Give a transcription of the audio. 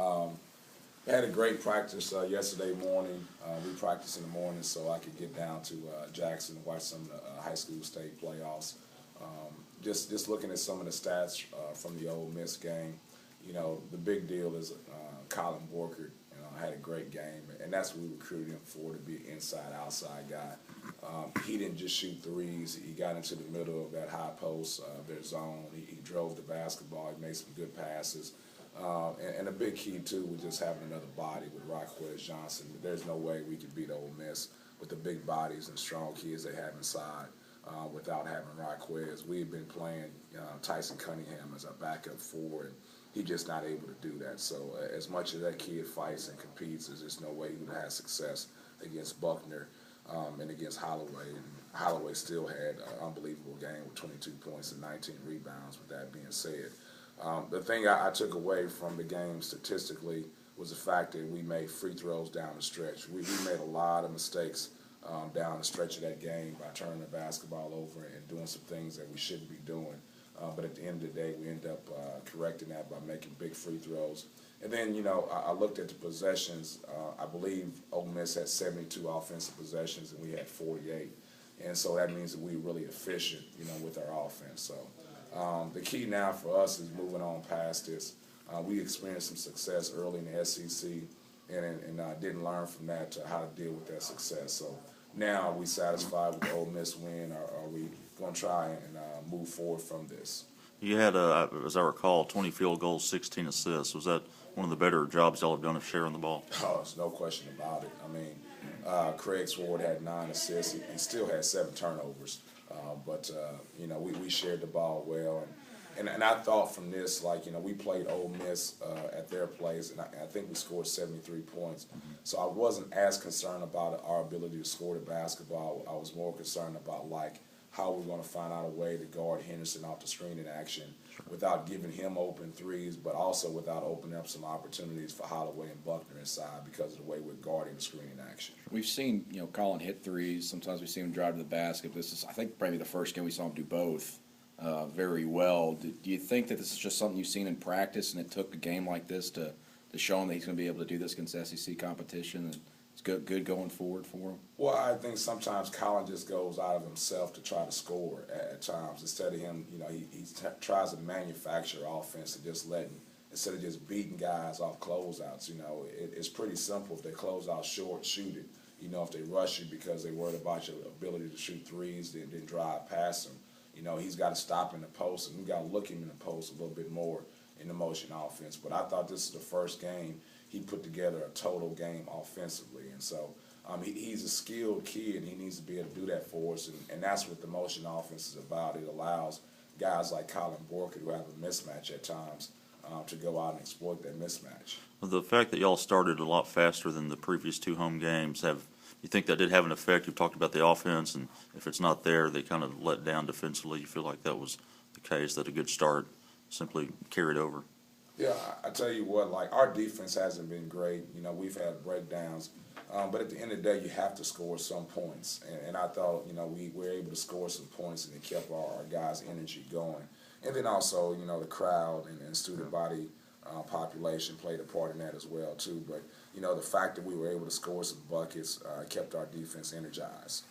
I had a great practice yesterday morning. We practiced in the morning so I could get down to Jackson and watch some of the high school state playoffs. Just looking at some of the stats from the Ole Miss game, the big deal is Colin Borkert. Had a great game, and that's what we recruited him for, to be an inside-outside guy. He didn't just shoot threes. He got into the middle of that high post, their zone. He drove the basketball. He made some good passes. And a big key, too, was just having another body with Raquez Johnson. There's no way we could beat Ole Miss with the big bodies and strong kids they have inside without having Raquez. We had been playing Tyson Cunningham as our backup four, and he's just not able to do that. So as much as that kid fights and competes, there's just no way he would have success against Buckner and against Holloway. And Holloway still had an unbelievable game with 22 points and 19 rebounds, with that being said. The thing I took away from the game statistically was the fact that we made free throws down the stretch. We made a lot of mistakes down the stretch of that game by turning the basketball over and doing some things that we shouldn't be doing. But at the end of the day, we end up correcting that by making big free throws. And then, I looked at the possessions. I believe Ole Miss had 72 offensive possessions, and we had 48. And so that means that we're really efficient, with our offense. So the key now for us is moving on past this. We experienced some success early in the SEC and didn't learn from that to how to deal with that success. So now are we satisfied with the Ole Miss win, or are we going to try and move forward from this? You had, as I recall, 20 field goals, 16 assists. Was that one of the better jobs y'all have done of sharing the ball? Oh, there's no question about it. I mean, Craig Sword had 9 assists. He still had 7 turnovers. But we shared the ball well. And I thought from this, we played Ole Miss at their place, and I think we scored 73 points. So I wasn't as concerned about our ability to score the basketball. I was more concerned about, how we're going to find out a way to guard Henderson off the screen in action without giving him open threes, but also without opening up some opportunities for Holloway and Buckner inside because of the way we're guarding the screen in action. We've seen, Colin hit threes. Sometimes we see him drive to the basket. This is, I think, probably the first game we saw him do both very well. Do you think that this is just something you've seen in practice, and it took a game like this to show him that he's going to be able to do this against SEC competition, and it's good going forward for him? Well, I think sometimes Colin just goes out of himself to try to score at times. Instead of him, he tries to manufacture offense and instead of just beating guys off closeouts. It's pretty simple. If they close out short, shoot it. If they rush you because they're worried about your ability to shoot threes, then drive past them. He's got to stop in the post, and we got to look him in the post a little bit more in the motion offense. But I thought this is the first game he put together a total game offensively. And so he's a skilled kid, and he needs to be able to do that for us. And that's what the motion offense is about. It allows guys like Colin Borkert, who have a mismatch at times, to go out and exploit that mismatch. Well, the fact that y'all started a lot faster than the previous 2 home games, you think that did have an effect? You've talked about the offense, and if it's not there, they kind of let down defensively. You feel like that was the case, that a good start simply carried over? Yeah, I tell you what, our defense hasn't been great. We've had breakdowns. But at the end of the day, you have to score some points. And I thought, we were able to score some points, and it kept our guys' energy going. And then also, the crowd and student body population played a part in that as well, too. But, the fact that we were able to score some buckets kept our defense energized.